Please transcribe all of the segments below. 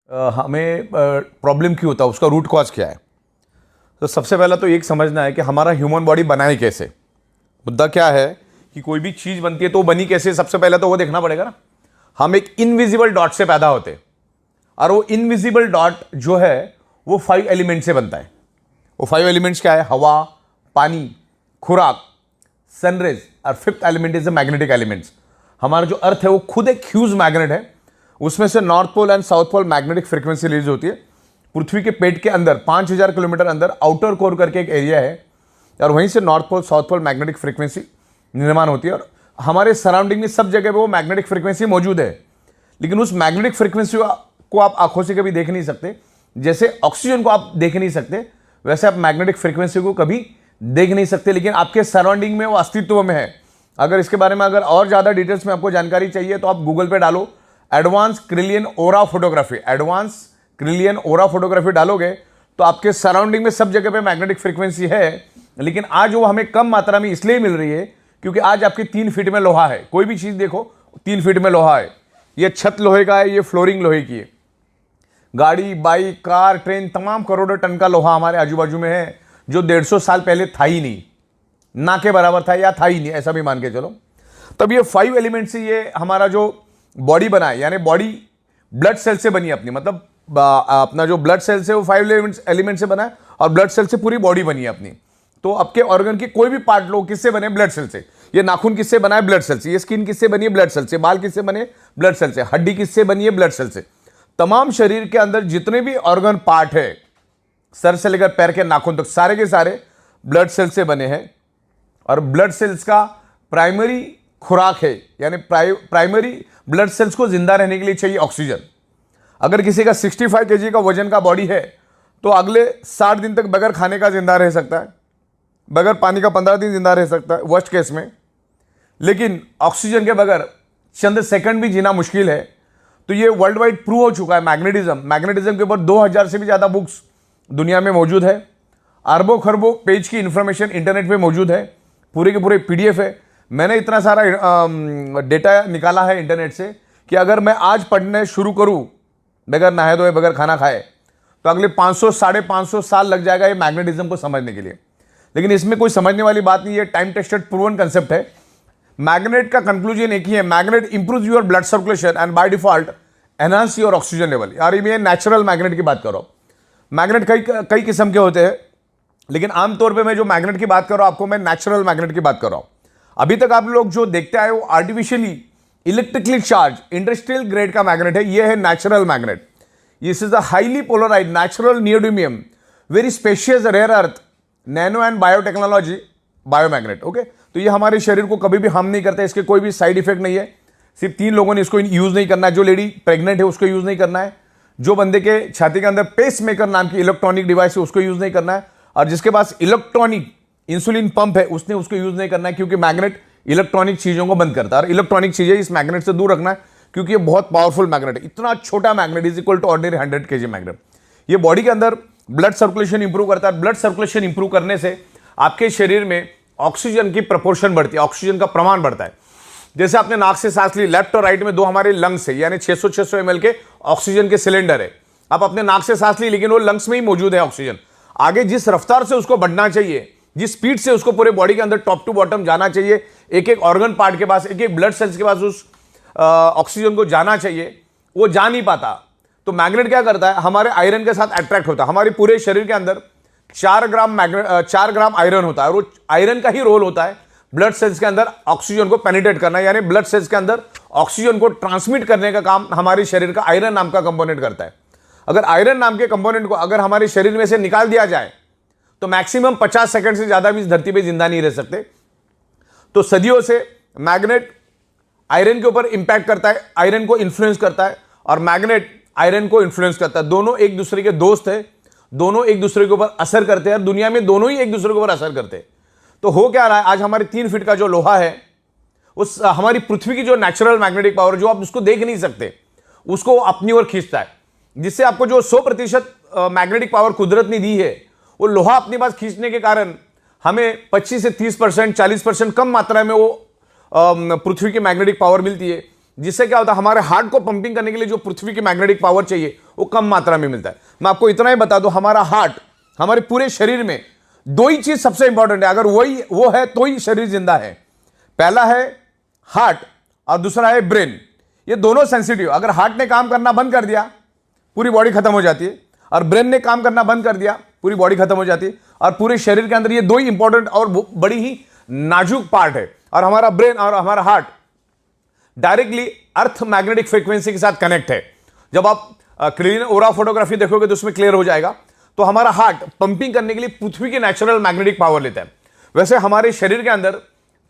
हमें प्रॉब्लम क्यों होता है, उसका रूट कॉज क्या है। तो सबसे पहला तो एक समझना है कि हमारा ह्यूमन बॉडी बनाए कैसे। मुद्दा क्या है कि कोई भी चीज बनती है तो वो बनी कैसे, सबसे पहले तो वो देखना पड़ेगा ना। हम एक इनविजिबल डॉट से पैदा होते हैं और वो इनविजिबल डॉट जो है वो 5 एलिमेंट से बनता है। वो 5 एलिमेंट्स क्या है? हवा, पानी, खुराक, सनरेज और 5th element is the magnetic elements. हमारा जो अर्थ है वो खुद एक ह्यूज मैग्नेट है। उसमें से north pole and south pole magnetic frequency release होती है। पृथ्वी के पेट के अंदर 5000 किलोमीटर अंदर आउटर कोर करके एक एरिया है और वहीं से north pole south pole magnetic frequency निर्माण होती है। और हमारे सराउंडिंग में सब जगह पे वो मैग्नेटिक फ्रीक्वेंसी मौजूद है, लेकिन उस मैग्नेटिक फ्रीक्वेंसी को आप आंखों से कभी देख नहीं सकते। जैसे ऑक्सीजन को आप देख नहीं सकते, वैसे आप मैग्नेटिक फ्रीक्वेंसी को कभी देख नहीं सकते, लेकिन आपके सराउंडिंग में वो अस्तित्व में है। अगर इसके बारे में अगर और ज़्यादा डिटेल्स में आपको जानकारी चाहिए तो आप गूगल पे डालो एडवांस क्रिलियन ओरा फोटोग्राफी। एडवांस क्रिलियन ओरा फोटोग्राफी डालोगे तो आपके सराउंडिंग में सब जगह पे मैग्नेटिक फ्रीक्वेंसी है, लेकिन आज वो हमें कम मात्रा में इसलिए मिल रही है क्योंकि आज आपके 3 फीट में लोहा है। कोई भी चीज़ देखो 3 फीट में लोहा है। ये छत लोहे का है, ये फ्लोरिंग लोहे की है। गाड़ी, बाइक, कार, ट्रेन, तमाम करोड़ों टन का लोहा हमारे आजू बाजू में है जो 150 साल पहले था ही नहीं, ना के बराबर था या था ही नहीं, ऐसा भी मान के चलो। तब ये 5 एलिमेंट से ये हमारा जो बॉडी बना है, यानी बॉडी ब्लड सेल से बनी है अपनी, मतलब अपना जो ब्लड सेल से वो 5 एलिमेंट से बना है और ब्लड सेल से पूरी बॉडी बनी है अपनी। तो आपके ऑर्गन की कोई भी पार्ट लो, किससे बने? ब्लड सेल से। ये नाखून किससे बना है? ब्लड सेल से। ये स्किन किससे बनी है? ब्लड सेल से। बाल किससे बने? ब्लड सेल से। हड्डी किससे बनी है? ब्लड सेल से। तमाम शरीर के अंदर जितने भी ऑर्गन पार्ट है, सर से लेकर पैर के नाखून तक, सारे के सारे ब्लड सेल से बने हैं। और ब्लड सेल्स का प्राइमरी खुराक है, यानी प्राइमरी ब्लड सेल्स को जिंदा रहने के लिए चाहिए ऑक्सीजन। अगर किसी का 65 kg का वजन का बॉडी है तो अगले 60 दिन तक बगैर खाने का जिंदा रह सकता है, बगैर पानी का 15 दिन जिंदा रह सकता है वर्स्ट केस में। लेकिन ऑक्सीजन के बगैर चंद सेकंड भी जीना मुश्किल है। तो ये वर्ल्ड वाइड प्रूव हो चुका है। मैग्नेटिज्म के ऊपर 2000 से भी ज़्यादा बुक्स दुनिया में मौजूद है। अरबों खरबों पेज की इंफॉर्मेशन इंटरनेट पे मौजूद है, पूरे के पूरे PDF है। मैंने इतना सारा डेटा निकाला है इंटरनेट से कि अगर मैं आज पढ़ने शुरू करूं बगैर नहाए धोए, बगैर खाना खाए, तो अगले 500 550 साल लग जाएगा ये मैग्नेटिज्म को समझने के लिए। लेकिन इसमें कोई समझने वाली बात नहीं है, टाइम टेस्टेड प्रूवन कंसेप्ट है। मैग्नेट का कंक्लूजन एक ही है, magnet improve your blood circulation and by default enhance your oxygen level. यार ये नेचुरल मैग्नेट की बात करो। मैग्नेट कई किस्म के होते हैं, लेकिन आमतौर पे मैं जो मैग्नेट की बात कर रहा हूं आपको, मैं नेचुरल मैग्नेट की बात कर रहा हूं। अभी तक आप लोग जो देखते आए वो artificially electrically charge industrial grade का मैग्नेट है। ये है natural magnet. This is a highly polarised natural neodymium very specious rare earth nano and biotechnology biomagnet. Okay, तो ये हमारे शरीर को कभी भी हार्म नहीं करता है, इसके कोई भी साइड इफेक्ट नहीं है। सिर्फ 3 लोगों ने इसको यूज नहीं करना है। जो लेडी प्रेग्नेंट है उसको यूज नहीं करना है, जो बंदे के छाती के अंदर पेस मेकर नाम की इलेक्ट्रॉनिक डिवाइस है उसको यूज नहीं करना है, और जिसके पास इलेक्ट्रॉनिक इंसुलिन पंप है उसने उसको यूज नहीं करना है, क्योंकि मैग्नेट इलेक्ट्रॉनिक चीजों को बंद करता है। और इलेक्ट्रॉनिक चीजें इस मैग्नेट से दूर रखना है, क्योंकि ये बहुत पावरफुल मैग्नेट है। इतना छोटा magnet is equal to ordinary 100 kg magnet. ये बॉडी के अंदर ब्लड सर्कुलेशन इंप्रूव करता है। ब्लड सर्कुलेशन इंप्रूव करने से आपके शरीर में ऑक्सीजन की प्रपोर्शन बढ़ती है, ऑक्सीजन का प्रमाण बढ़ता है। जैसे आपने नाक से सांस ली, लेफ्ट और राइट में 2 हमारे लंग्स है, यानी 600 ml के ऑक्सीजन के सिलेंडर है। आप अपने नाक से सांस ली, लेकिन वो लंग्स में ही मौजूद है ऑक्सीजन। आगे जिस रफ्तार से उसको बढ़ना चाहिए, जिस स्पीड से उसको पूरे बॉडी के अंदर टॉप टू बॉटम जाना चाहिए, एक एक ऑर्गन पार्ट के पास, एक एक ब्लड सेल्स के पास उस ऑक्सीजन को जाना चाहिए, वो जा नहीं पाता। तो मैग्नेट क्या करता है? हमारे आयरन के साथ अट्रैक्ट होता है। हमारे पूरे शरीर के अंदर 4 ग्राम आयरन होता है, और वो आयरन का ही रोल होता है ब्लड सेल्स के अंदर ऑक्सीजन को पेनिट्रेट करना, यानी ब्लड सेल्स के अंदर ऑक्सीजन को ट्रांसमिट करने का काम हमारे शरीर का आयरन नाम का कंपोनेंट करता है। अगर आयरन नाम के कंपोनेंट को अगर हमारे शरीर में से निकाल दिया जाए तो मैक्सिमम 50 सेकंड से ज्यादा भी इस धरती पे जिंदा नहीं रह सकते। तो सदियों से मैग्नेट आयरन के ऊपर इंपैक्ट करता है, आयरन को इन्फ्लुएंस करता है, और मैग्नेट आयरन को इन्फ्लुएंस करता है। दोनों एक दूसरे के दोस्त है, दोनों एक दूसरे के ऊपर असर करते हैं, और दुनिया में दोनों ही एक दूसरे के ऊपर असर करते हैं। तो हो क्या रहा है, आज हमारे 3 फीट का जो लोहा है, उस हमारी पृथ्वी की जो नेचुरल मैग्नेटिक पावर, जो आप उसको देख नहीं सकते, उसको अपनी ओर खींचता है, जिससे आपको जो 100% मैग्नेटिक पावर कुदरत ने दी है, वो लोहा अपने पास खींचने के कारण हमें 25 से 30%, 40% कम मात्रा में वो पृथ्वी की मैग्नेटिक पावर मिलती है। जिससे क्या होता है, हमारे हार्ट को पंपिंग करने के लिए जो पृथ्वी की मैग्नेटिक पावर चाहिए वो कम मात्रा में मिलता है। मैं आपको इतना ही बता दूं, हमारा हार्ट, हमारे पूरे शरीर में दो ही चीज सबसे इंपॉर्टेंट है, अगर वो है तो ही शरीर जिंदा है। पहला है हार्ट और दूसरा है ब्रेन। ये दोनों सेंसिटिव, अगर हार्ट ने काम करना बंद कर दिया पूरी बॉडी खत्म हो जाती है, और ब्रेन ने काम करना बंद कर दिया पूरी बॉडी खत्म हो जाती है। और पूरे शरीर के अंदर ये दो ही इंपॉर्टेंट और बड़ी ही नाजुक पार्ट है। और हमारा ब्रेन और हमारा heart directly earth magnetic frequency के साथ कनेक्ट है। जब आप क्लीन ओरा फोटोग्राफी देखोगे तो उसमें क्लियर हो जाएगा। तो हमारा हार्ट पंपिंग करने के लिए पृथ्वी की नेचुरल मैग्नेटिक पावर लेता है। वैसे हमारे शरीर के अंदर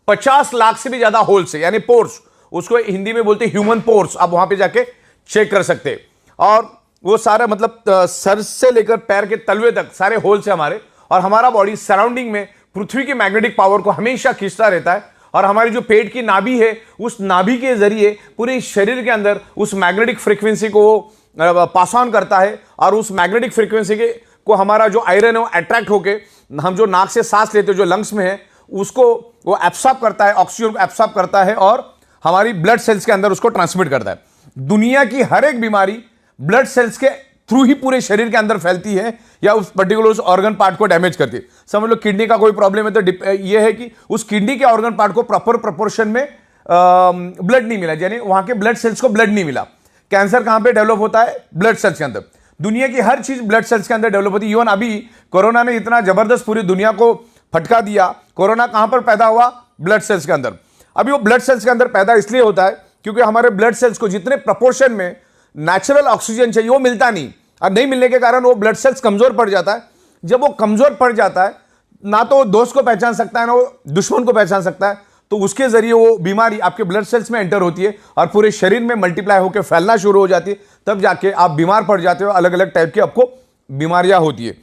50 लाख से भी ज्यादा होल्स है, यानी पोर्स, उसको हिंदी में बोलते हैं ह्यूमन पोर्स। आप वहां पे जाके चेक कर सकते हैं। और वो सारा मतलब सर से लेकर पैर के तलवे तक सारे होल्स है हमारे। और हमारा बॉडी सराउंडिंग में पृथ्वी की मैग्नेटिक पावर को हमेशा खींचता रहता है। और हमारी जो पेट की नाभि है, उस नाभि के जरिए पूरे शरीर के अंदर उस मैग्नेटिक फ्रीक्वेंसी को पास ऑन करता है। और उस मैग्नेटिक फ्रीक्वेंसी के को हमारा जो आयरन है वो अट्रैक्ट होके, हम जो नाक से सांस लेते हैं जो लंग्स में है, उसको वो एब्सॉर्ब करता है, ऑक्सीजन को एब्सॉर्ब करता है और हमारी ब्लड सेल्स के अंदर उसको ट्रांसमिट करता है। दुनिया की हर एक बीमारी ब्लड सेल्स के थ्रू ही पूरे शरीर के अंदर फैलती है या उस पर्टिकुलर उस ऑर्गन पार्ट को डैमेज करती है। समझ लो किडनी का कोई प्रॉब्लम है तो ये है कि उस किडनी के ऑर्गन पार्ट को प्रॉपर प्रोपोर्शन में ब्लड नहीं मिला, यानी वहां के ब्लड सेल्स को ब्लड नहीं मिला। कैंसर कहां पे डेवलप होता है? ब्लड सेल्स के अंदर। दुनिया की हर चीज ब्लड सेल्स के अंदर डेवलप होती है। इवन अभी कोरोना ने इतना जबरदस्त पूरी दुनिया को फटका दिया। कोरोना कहां पर पैदा हुआ? ब्लड सेल्स के अंदर। अभी वो ब्लड सेल्स के अंदर पैदा इसलिए होता है क्योंकि हमारे ब्लड सेल्स को जितने प्रपोर्शन में नेचुरल ऑक्सीजन चाहिए वो मिलता नहीं, और नहीं मिलने के कारण वो ब्लड सेल्स कमजोर पड़ जाता है। जब वो कमजोर पड़ जाता है, ना तो वो दोस्त को पहचान सकता है ना वो दुश्मन को पहचान सकता है, तो उसके जरिए वो बीमारी आपके ब्लड सेल्स में एंटर होती है और पूरे शरीर में मल्टीप्लाई होकर फैलना शुरू हो जाती है। तब जाके आप बीमार पड़ जाते हो, अलग अलग टाइप की आपको बीमारियां होती है।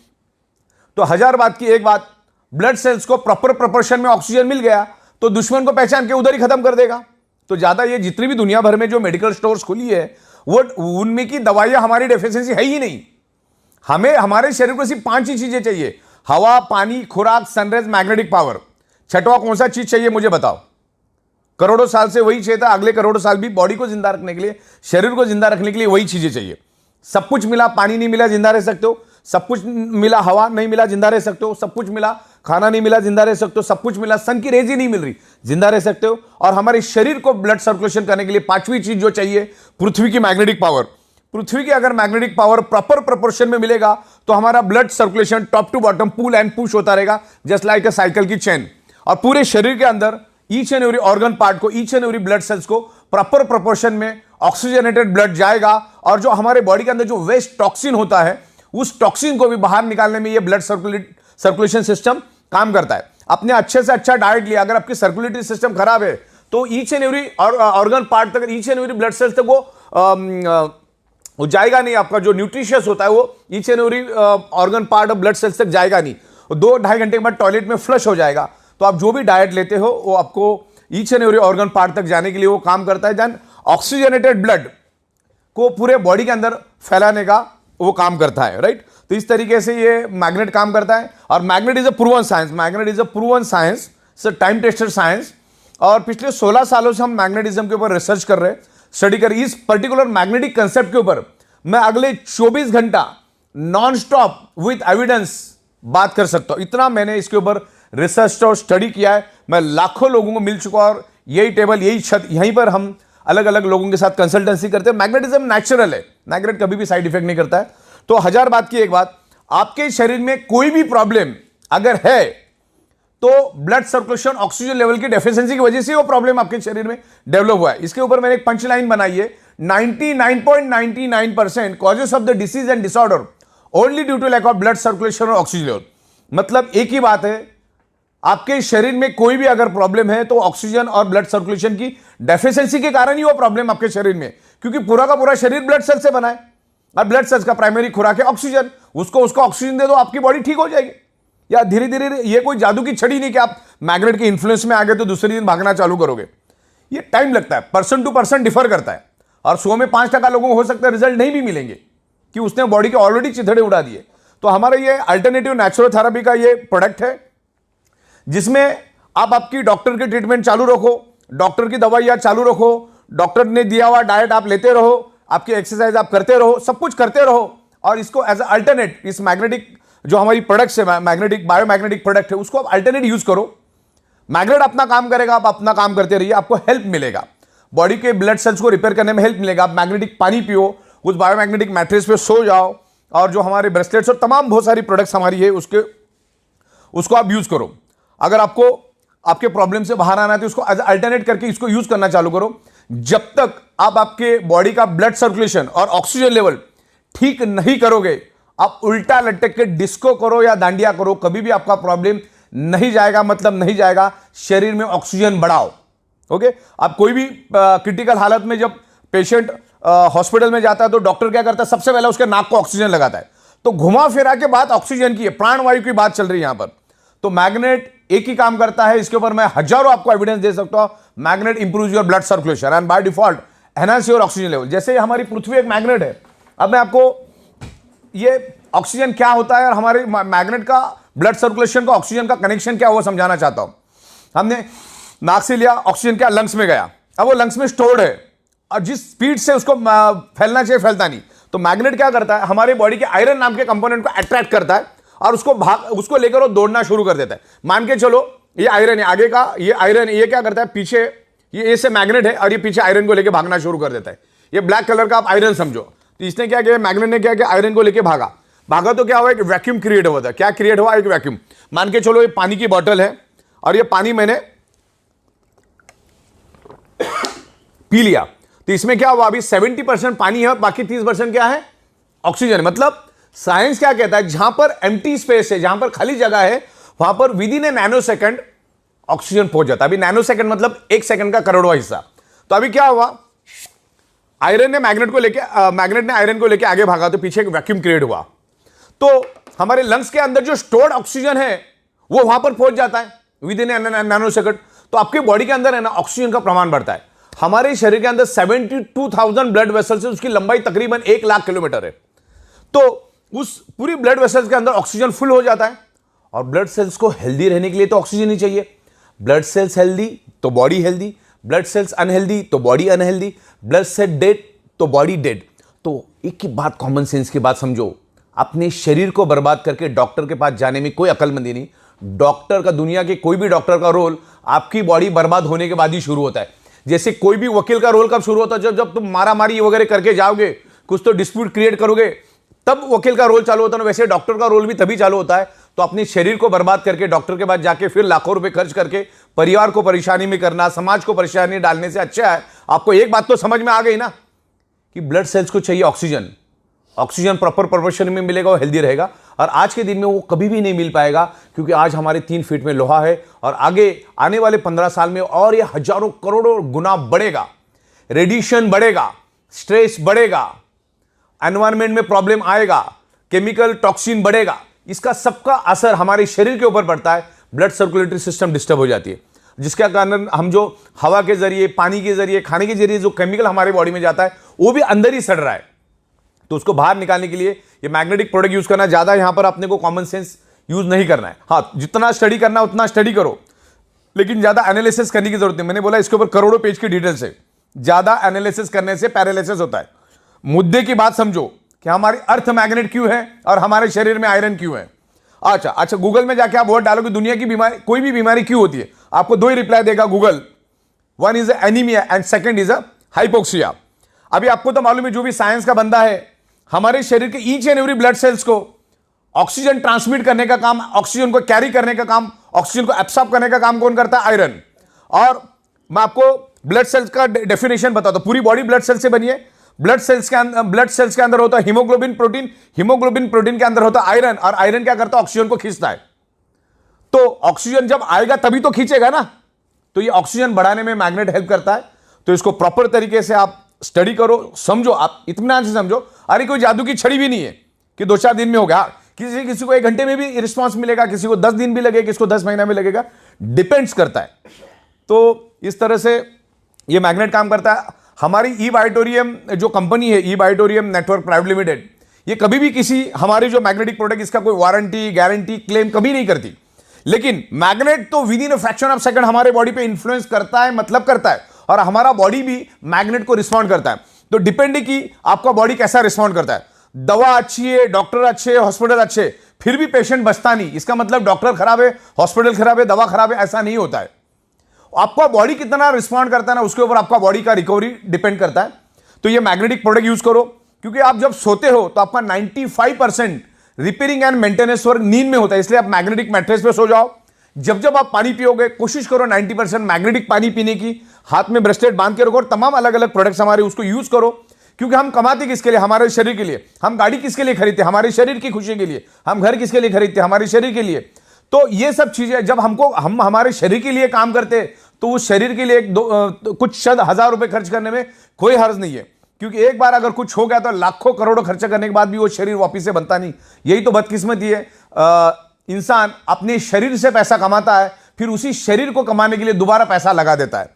तो हजार बात की एक बात, ब्लड सेल्स को प्रॉपर प्रोपोर्शन में ऑक्सीजन मिल गया तो दुश्मन को पहचान के उधर ही खत्म कर देगा। तो ज्यादा ये जितनी भी दुनिया भर में जो मेडिकल स्टोर्स खुली है वो उनमें की दवाइयां हमारी डेफिशिएंसी है ही नहीं। हमें हमारे शरीर को सिर्फ 5 ही चीजें चाहिए: हवा, पानी, खुराक, सनराइज, मैग्नेटिक पावर। छठवां कौन सा चीज चाहिए मुझे बताओ? करोड़ों साल से वही चाहिए था, अगले करोड़ों साल भी बॉडी को जिंदा रखने के लिए, शरीर को जिंदा रखने के लिए वही चीजें चाहिए। सब कुछ मिला, पानी नहीं मिला जिंदा रह सकते हो। सब कुछ मिला, हवा नहीं मिला जिंदा रह सकते हो। सब कुछ मिला, खाना नहीं मिला जिंदा रह सकते हो। सब कुछ मिला, सन की रेज ही नहीं मिल रही, जिंदा रह सकते हो। और हमारे शरीर को ब्लड सर्कुलेशन करने के लिए 5वीं चीज जो चाहिए, पृथ्वी की मैग्नेटिक पावर। पृथ्वी की अगर मैग्नेटिक पावर प्रॉपर प्रोपोर्शन में मिलेगा तो हमारा blood circulation top to bottom pull and push होता रहेगा, जस्ट लाइक अ साइकिल की चेन। और पूरे शरीर के अंदर each and every organ part को, each and every blood cells को प्रॉपर प्रोपोर्शन में ऑक्सीजनेटेड ब्लड जाएगा। और जो हमारे बॉडी के अंदर जो वेस्ट टॉक्सिन होता है, उस टॉक्सिन को भी बाहर निकालने में ये ब्लड सर्कुलेशन सिस्टम काम करता है। अपने अच्छे से अच्छा डाइट लिया, अगर आपकी सर्कुलेटरी सिस्टम खराब है तो each and every organ part तक, each and every blood cells तक वो जाएगा नहीं। आपका जो न्यूट्रिशियस होता है वो each and every organ part of blood cells तक जाएगा नहीं। 2-2.5 घंटे के बाद टॉयलेट में फ्लश हो जाएगा। तो आप जो भी डाइट लेते हो वो आपको each and every organ part तक जाने के लिए वो काम करता है। देन ऑक्सीजनेटेड ब्लड को पूरे बॉडी के अंदर फैलाने का वो काम करता है, राइट। तो इस तरीके से ये मैग्नेट काम करता है। और magnet is a proven science, magnet is a proven science, time tested science. और पिछले 16 सालों से हम मैग्नेटिज्म के ऊपर रिसर्च कर रहे हैं, स्टडी कर। इस पर्टिकुलर मैग्नेटिक कंसेप्ट के ऊपर मैं अगले 24 घंटा नॉन स्टॉप विथ एविडेंस बात कर सकता हूं। इतना मैंने इसके ऊपर रिसर्च और स्टडी किया है। मैं लाखों लोगों को मिल चुका और यही टेबल, यही छत, यहीं पर हम अलग अलग लोगों के साथ कंसल्टेंसी करते हैं। मैग्नेटिज्म नेचुरल है, मैग्नेट कभी भी साइड इफेक्ट नहीं करता है। तो हजार बात की एक बात, आपके शरीर में कोई भी प्रॉब्लम अगर है तो ब्लड सर्कुलेशन, ऑक्सीजन लेवल की डेफिशिएंसी की वजह से वो प्रॉब्लम आपके शरीर में डेवलप हुआ है। इसके ऊपर मैंने एक पंच लाइन बनाई है, 99.99% causes of the disease and disorder only due to lack of blood circulation और ऑक्सीजन लेवल। मतलब एक ही बात है, आपके शरीर में कोई भी अगर प्रॉब्लम है तो ऑक्सीजन और ब्लड सर्कुलेशन की डेफिशिएंसी के कारण ही वो प्रॉब्लम आपके शरीर में, क्योंकि पूरा का पूरा शरीर ब्लड सेल से बना है और ब्लड सेल्स का प्राइमरी खुराक है ऑक्सीजन। उसको ऑक्सीजन दे दो, आपकी बॉडी ठीक हो जाएगी। या धीरे धीरे, ये कोई जादू की छड़ी नहीं कि आप मैग्नेट के इन्फ्लुएंस में आ गए तो दूसरे दिन भागना चालू करोगे। ये टाइम लगता है, पर्सन टू पर्सन डिफर करता है। और 100 में 5% लोगों को हो सकता है रिजल्ट नहीं भी मिलेंगे कि उसने बॉडी के ऑलरेडी चिथड़े उड़ा दिए। तो हमारा ये अल्टरनेटिव नेचुरोथेरेपी का ये प्रोडक्ट है, जिसमें आप आपकी डॉक्टर की ट्रीटमेंट चालू रखो, डॉक्टर की दवाइयां चालू रखो, डॉक्टर ने दिया हुआ डाइट आप लेते रहो, आपकी एक्सरसाइज आप करते रहो, सब कुछ करते रहो, और इसको एज अल्टरनेट इस मैग्नेटिक जो हमारी प्रोडक्ट्स है, मैग्नेटिक बायोमैग्नेटिक प्रोडक्ट है, उसको आप अल्टरनेट यूज करो। मैग्नेट अपना काम करेगा, आप अपना काम करते रहिए, आपको हेल्प मिलेगा, बॉडी के ब्लड सेल्स को रिपेयर करने में हेल्प मिलेगा। आप मैग्नेटिक पानी पियो, उस बायोमैग्नेटिक मैट्रेस पे सो जाओ, और जो हमारे ब्रेसलेट्स और तमाम बहुत सारी प्रोडक्ट्स हमारी है उसको आप यूज करो। अगर आपको आपके प्रॉब्लम से बाहर आना है तो उसको अल्टरनेट करके इसको यूज करना चालू करो। जब तक आप आपके बॉडी का ब्लड सर्कुलेशन और ऑक्सीजन लेवल ठीक नहीं करोगे, आप उल्टा लटक के डिस्को करो या दांडिया करो, कभी भी आपका प्रॉब्लम नहीं जाएगा, मतलब नहीं जाएगा। शरीर में ऑक्सीजन बढ़ाओ। ओके, आप कोई भी क्रिटिकल हालत में जब पेशेंट हॉस्पिटल में जाता है तो डॉक्टर क्या करता है, सबसे पहले उसके नाक को ऑक्सीजन लगाता है। तो घुमा फिरा के बात ऑक्सीजन की है, प्राणवायु की बात चल रही है यहां पर। तो मैग्नेट एक ही काम करता है, इसके ऊपर मैं हजारों आपको एविडेंस दे सकता हूं। Magnet improves your blood circulation and by default enhance your oxygen level. जैसे हमारी पृथ्वी एक मैग्नेट है, अब मैं आपको ये ऑक्सीजन क्या होता है और हमारे मैग्नेट का ब्लड सर्कुलेशन का ऑक्सीजन का कनेक्शन क्या हुआ समझाना चाहता हूं। हमने नाक से लिया, ऑक्सीजन क्या लंग्स में गया, अब वो लंग्स में स्टोर्ड है, और जिस स्पीड से उसको फैलना चाहिए फैलता नहीं। तो मैग्नेट क्या करता है, हमारे बॉडी के आयरन नाम के कंपोनेंट को अट्रैक्ट करता है और उसको लेकर वो दौड़ना शुरू कर देता है। मान के चलो ये आयरन है, आगे का ये आयरन, ये क्या करता है, पीछे ये से मैग्नेट है और ये पीछे आयरन को लेकर भागना शुरू कर देता है। ये ब्लैक कलर का आप आयरन समझो। तो इसने क्या किया, मैग्नेट ने क्या किया, आयरन को लेकर भागा तो क्या हुआ, एक वैक्यूम क्रिएट हुआ था। क्या क्रिएट हुआ, एक वैक्यूम। मान के चलो ये पानी की बोतल है और ये पानी मैंने पी लिया, तो इसमें क्या हुआ, अभी 70% पानी है और बाकी 30% क्या है, ऑक्सीजन। मतलब साइंस क्या कहता है, जहां पर एम्प्टी स्पेस है, जहां पर खाली जगह है, वहां पर with in A nano second oxygen पहुंच जाता है। अभी नैनो सेकंड मतलब 1 सेकंड का करोड़वां हिस्सा। तो अभी क्या हुआ, आयरन ने मैग्नेट ने आयरन को लेकर आगे भागा, तो पीछे एक वैक्यूम क्रिएट हुआ। तो हमारे लंग्स के अंदर जो स्टोर्ड ऑक्सीजन है वो वहां पर पहुंच जाता है विद इन नैनो सेकंड। तो आपके बॉडी के अंदर है ना, ऑक्सीजन का प्रमाण बढ़ता है। हमारे शरीर के अंदर 72,000 ब्लड वेसल्स है, उसकी लंबाई तकरीबन 1 लाख किलोमीटर है। तो उस पूरी ब्लड वेसल्स के अंदर ऑक्सीजन फुल हो जाता है। और ब्लड सेल्स को हेल्दी रहने के लिए तो ऑक्सीजन ही चाहिए। ब्लड सेल्स हेल्दी तो body healthy, blood cells unhealthy तो body unhealthy, blood cell dead तो बॉडी डेड। तो एक ही बात, कॉमन सेंस की बात समझो, अपने शरीर को बर्बाद करके डॉक्टर के पास जाने में कोई अक्लमंदी नहीं। डॉक्टर का, दुनिया के कोई भी डॉक्टर का रोल आपकी बॉडी बर्बाद होने के बाद ही शुरू होता है। जैसे कोई भी वकील का रोल कब शुरू होता है, जब तुम मारामारी वगैरह करके जाओगे, कुछ तो डिस्प्यूट क्रिएट करोगे, तब वकील का रोल चालू होता है। वैसे डॉक्टर का रोल भी तभी चालू होता है। तो अपने शरीर को बर्बाद करके डॉक्टर के पास जाके फिर लाखों रुपए खर्च करके परिवार को परेशानी में करना, समाज को परेशानी डालने से अच्छा है आपको एक बात तो समझ में आ गई ना, कि ब्लड सेल्स को चाहिए ऑक्सीजन। ऑक्सीजन प्रॉपर प्रोपोर्शन में मिलेगा, वो हेल्दी रहेगा। और आज के दिन में वो कभी भी नहीं मिल पाएगा, क्योंकि आज हमारे 3 फीट में लोहा है, और आगे आने वाले 15 साल में और ये हजारों करोड़ों गुना बढ़ेगा। रेडिएशन बढ़ेगा, स्ट्रेस बढ़ेगा, एनवायरमेंट में प्रॉब्लम आएगा, केमिकल टॉक्सिन बढ़ेगा। इसका सबका असर हमारे शरीर के ऊपर पड़ता है। ब्लड सर्कुलेटरी सिस्टम डिस्टर्ब हो जाती है, जिसके कारण हम जो हवा के जरिए, पानी के जरिए, खाने के जरिए जो केमिकल हमारे बॉडी में जाता है वो भी अंदर ही सड़ रहा है। तो उसको बाहर निकालने के लिए ये मैग्नेटिक प्रोडक्ट यूज करना, ज्यादा यहां पर अपने को कॉमन सेंस यूज नहीं करना है। हाँ, जितना स्टडी करना है उतना स्टडी करो, लेकिन ज्यादा एनालिसिस करने की जरूरत नहीं। मैंने बोला इसके ऊपर करोड़ों पेज की डिटेल्स है। ज्यादा एनालिसिस करने से पैरालिसिस होता है। मुद्दे की बात समझो कि हमारी अर्थ मैग्नेट क्यों है और हमारे शरीर में आयरन क्यों है। अच्छा, गूगल में जाके आप वर्ड डालोगे दुनिया की बीमारी, कोई भी बीमारी क्यों होती है, आपको 2 ही रिप्लाई देगा Google. One is anaemia and second is hypoxia. अभी आपको तो मालूम है, जो भी साइंस का बंदा है, हमारे शरीर के each and every blood cells को ऑक्सीजन ट्रांसमिट करने का काम, ऑक्सीजन को कैरी करने का काम, ऑक्सीजन को एब्सॉर्ब करने का काम कौन करता है, आयरन। और मैं आपको ब्लड सेल्स का डेफिनेशन बताता हूं। पूरी बॉडी ब्लड सेल्स से बनी है। ब्लड सेल्स के अंदर होता है हीमोग्लोबिन प्रोटीन, हीमोग्लोबिन प्रोटीन के अंदर होता है आयरन, और आयरन क्या करता है, ऑक्सीजन को खींचता है। तो ऑक्सीजन जब आएगा तभी तो खींचेगा ना। तो ये ऑक्सीजन बढ़ाने में मैग्नेट हेल्प करता है। तो इसको प्रॉपर तरीके से आप स्टडी करो, समझो, आप इत्मीनान से समझो। अरे कोई जादू की छड़ी भी नहीं है कि 2-4 दिन में होगा। किसी को 1 घंटे में भी रिस्पॉन्स मिलेगा, किसी को 10 दिन भी लगेगा, किसी को 10 महीना में लगेगा, डिपेंड्स करता है। तो इस तरह से ये मैग्नेट काम करता है। हमारी ई बायोटोरियम जो कंपनी है, ई बायोटोरियम नेटवर्क प्राइवेट लिमिटेड, ये कभी भी किसी हमारी जो मैग्नेटिक प्रोडक्ट, इसका कोई वारंटी, गारंटी, क्लेम कभी नहीं करती। लेकिन मैग्नेट तो with in a fraction of second हमारे बॉडी पे इंफ्लुएंस करता है, मतलब करता है। और हमारा बॉडी भी मैग्नेट को रिस्पॉन्ड करता है। तो डिपेंड कि आपका बॉडी कैसा रिस्पॉन्ड करता है। दवा अच्छी है, डॉक्टर अच्छे, हॉस्पिटल अच्छे, फिर भी पेशेंट बचता नहीं, इसका मतलब डॉक्टर खराब है, हॉस्पिटल खराब है, दवा खराब है, ऐसा नहीं होता है। आपका बॉडी कितना रिस्पॉन्ड करता है ना, उसके ऊपर आपका बॉडी का रिकवरी डिपेंड करता है। तो ये मैग्नेटिक प्रोडक्ट यूज करो, क्योंकि आप जब सोते हो तो आपका 95% रिपेयरिंग एंड मेंटेनेंस वर्क नींद में होता है, इसलिए आप मैग्नेटिक मैट्रेस पे सो जाओ। जब जब आप पानी पियोगे कोशिश करो 90% मैग्नेटिक पानी पीने की, हाथ में ब्रेसलेट बांध के रखो, और तमाम अलग अलग प्रोडक्ट्स हमारे उसको यूज करो। क्योंकि हम कमाते किसके लिए? हमारे शरीर के लिए। हम गाड़ी किसके लिए खरीदते? हमारे शरीर की खुशी के लिए। हम घर किसके लिए खरीदते? हमारे शरीर के लिए। तो ये सब चीजें जब हम हमारे शरीर के लिए काम करते हैं, तो उस शरीर के लिए कुछ शत हजार रुपए खर्च करने में कोई हर्ज नहीं है। क्योंकि एक बार अगर कुछ हो गया तो लाखों करोड़ों खर्चा करने के बाद भी वो शरीर वापिस से बनता नहीं। यही तो बदकिस्मती है। इंसान अपने शरीर से पैसा कमाता है, फिर उसी शरीर को कमाने के लिए दोबारा पैसा लगा देता है।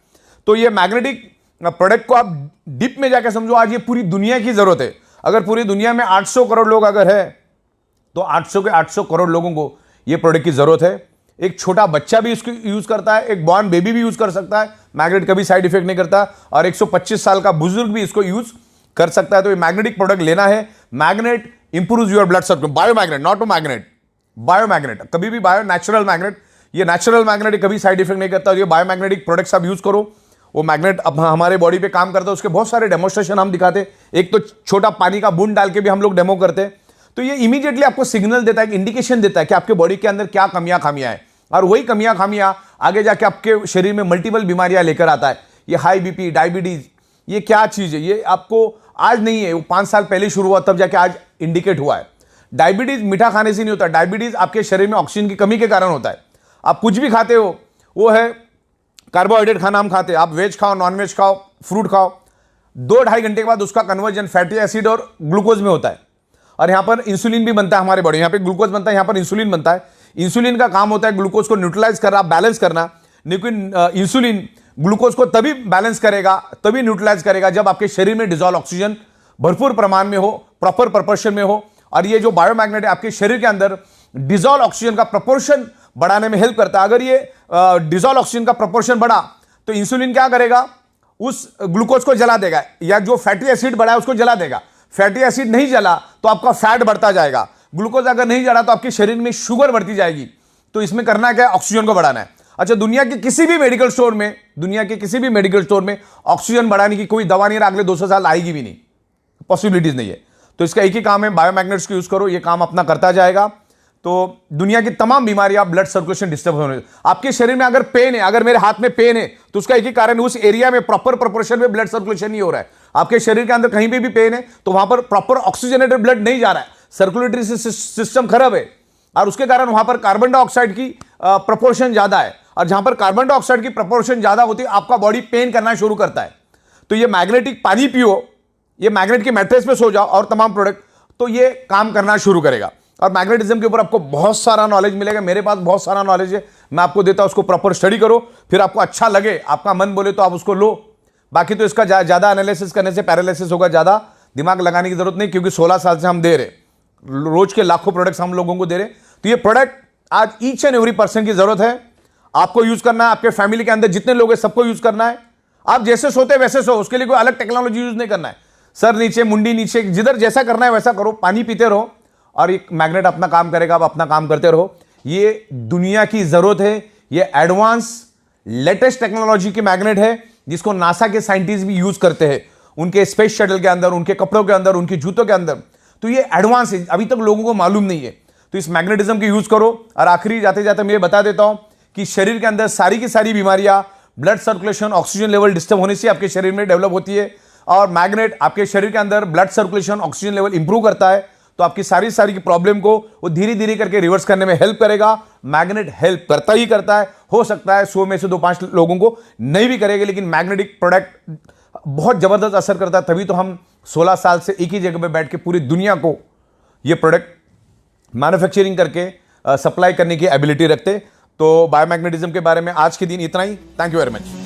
तो ये मैग्नेटिक प्रोडक्ट को आप डीप में जाकर समझो। आज ये पूरी दुनिया की जरूरत है। अगर पूरी दुनिया में 800 करोड़ लोग अगर है, तो 800 के 800 करोड़ लोगों को ये प्रोडक्ट की जरूरत है। एक छोटा बच्चा भी इसको यूज करता है, एक बॉर्न बेबी भी यूज कर सकता है, मैग्नेट कभी साइड इफेक्ट नहीं करता, और 125 साल का बुजुर्ग भी इसको यूज कर सकता है। तो ये मैग्नेटिक प्रोडक्ट लेना है। Magnet improves your blood circulation. Biomagnet, not magnet, biomagnet, कभी भी बायो, नेचुरल मैग्नेट। ये नेचुरल मैग्नेट कभी साइड इफेक्ट नहीं करता। ये बायोमैग्नेटिक प्रोडक्ट्स आप यूज करो। वो मैग्नेट अब हमारे बॉडी पे काम करता है, उसके बहुत सारे डेमोस्ट्रेशन हम दिखाते। एक तो छोटा पानी का बूंद डाल के भी हम लोग डेमो करते हैं। तो ये इमीडिएटली आपको सिग्नल देता है, इंडिकेशन देता है कि आपके बॉडी के अंदर क्या कमियां खामियां हैं, और वही कमियां खामियां आगे जाके आपके शरीर में मल्टीपल बीमारियां लेकर आता है। ये हाई बीपी, डायबिटीज, ये क्या चीज है? ये आपको आज नहीं है, वो 5 साल पहले शुरू हुआ, तब जाके आज इंडिकेट हुआ है। डायबिटीज मीठा खाने से नहीं होता, डायबिटीज आपके शरीर में ऑक्सीजन की कमी के कारण होता है। आप कुछ भी खाते हो, वो है कार्बोहाइड्रेट खाना हम खाते हैं। आप वेज खाओ, नॉन वेज खाओ, फ्रूट खाओ, 2-2.5 घंटे के बाद उसका कन्वर्जन फैटी एसिड और ग्लूकोज में होता है। और यहाँ पर इंसुलिन भी बनता है हमारे बॉडी। यहाँ पे ग्लूकोज बनता है, यहाँ पर इंसुलिन बनता है। इंसुलिन का काम होता है ग्लूकोज को न्यूट्रलाइज करना, बैलेंस करना। लेकिन इंसुलिन ग्लूकोज को तभी बैलेंस करेगा, तभी न्यूट्रलाइज करेगा, जब आपके शरीर में डिजॉल्व ऑक्सीजन भरपूर प्रमाण में हो, प्रॉपर प्रपोर्शन में हो। और ये जो बायोमैग्नेट है आपके शरीर के अंदर डिजॉल्व ऑक्सीजन का प्रपोर्शन बढ़ाने में हेल्प करता है। अगर ये डिजॉल्व ऑक्सीजन का प्रपोर्शन बढ़ा तो इंसुलिन क्या करेगा? उस ग्लूकोज को जला देगा, या जो फैटी एसिड बढ़ा है उसको जला देगा। फैटी एसिड नहीं जला तो आपका फैट बढ़ता जाएगा। ग्लूकोज अगर नहीं जला तो आपके शरीर में शुगर बढ़ती जाएगी। तो इसमें करना क्या है? ऑक्सीजन को बढ़ाना है। अच्छा, दुनिया के किसी भी मेडिकल स्टोर में ऑक्सीजन बढ़ाने की कोई दवा नहीं है, अगले 200 साल आएगी भी नहीं, पॉसिबिलिटीज नहीं है। तो इसका एक ही काम है, बायोमैग्नेट्स को यूज करो, ये काम अपना करता जाएगा। तो दुनिया की तमाम बीमारियां, ब्लड सर्कुलेशन डिस्टर्ब होने, आपके शरीर में अगर पेन है, अगर मेरे हाथ में पेन है, तो उसका एक ही कारण है, उस एरिया में प्रॉपर प्रोपोर्शन में ब्लड सर्कुलेशन नहीं हो रहा है। आपके शरीर के अंदर कहीं पे भी पेन है तो वहां पर प्रॉपर ऑक्सीजनेटेड ब्लड नहीं जा रहा है, सर्कुलेटरी सिस्टम खराब है, और उसके कारण वहां पर कार्बन डाइऑक्साइड की प्रोपोर्शन ज्यादा है। और जहां पर कार्बन डाइऑक्साइड की प्रोपोर्शन ज्यादा होती है, आपका बॉडी पेन करना शुरू करता है। तो ये मैग्नेटिक पानी पियो, ये मैग्नेट के मैट्रेस पे सो जाओ, और तमाम प्रोडक्ट, तो ये काम करना शुरू करेगा। और मैग्नेटिज्म के ऊपर आपको बहुत सारा नॉलेज मिलेगा। मेरे पास बहुत सारा नॉलेज है, मैं आपको देता हूं, उसको प्रॉपर स्टडी करो, फिर आपको अच्छा लगे, आपका मन बोले तो आप उसको लो। बाकी तो इसका ज्यादा एनालिसिस करने से पैरालिसिस होगा, ज्यादा दिमाग लगाने की जरूरत नहीं, क्योंकि 16 साल से हम दे रहे, रोज के लाखों प्रोडक्ट्स हम लोगों को दे रहे। तो ये प्रोडक्ट आज ईच एंड एवरी पर्सन की जरूरत है। आपको यूज करना है, आपके फैमिली के अंदर जितने लोग हैं सबको यूज करना है। आप जैसे सोते वैसे सो, उसके लिए कोई अलग टेक्नोलॉजी यूज नहीं करना है। सर नीचे, मुंडी नीचे, जिधर जैसा करना है वैसा करो, पानी पीते रहो, और एक मैग्नेट अपना काम करेगा, आप अपना काम करते रहो। ये दुनिया की जरूरत है। ये एडवांस लेटेस्ट टेक्नोलॉजी की मैग्नेट है, जिसको नासा के साइंटिस्ट भी यूज करते हैं उनके स्पेस शटल के अंदर, उनके कपड़ों के अंदर, उनके जूतों के अंदर। तो ये एडवांस है, अभी तक लोगों को मालूम नहीं है। तो इस मैग्नेटिज्म की यूज करो। और आखिरी जाते जाते मैं ये बता देता हूं कि शरीर के अंदर सारी की सारी बीमारियां blood circulation, oxygen level disturb होने से आपके शरीर में डेवलप होती है। और मैग्नेट आपके शरीर के अंदर blood circulation, oxygen level improve करता है। तो आपकी सारी की प्रॉब्लम को वो धीरे धीरे करके रिवर्स करने में हेल्प करेगा। मैग्नेट हेल्प करता ही करता है। हो सकता है 100 में से 2-5 लोगों को नहीं भी करेगा, लेकिन मैग्नेटिक प्रोडक्ट बहुत जबरदस्त असर करता है। तभी तो हम 16 साल से एक ही जगह पे बैठ के पूरी दुनिया को ये प्रोडक्ट मैन्युफैक्चरिंग करके सप्लाई करने की एबिलिटी रखते। तो बायोमैग्नेटिज्म के बारे में आज के दिन इतना ही। Thank you very much.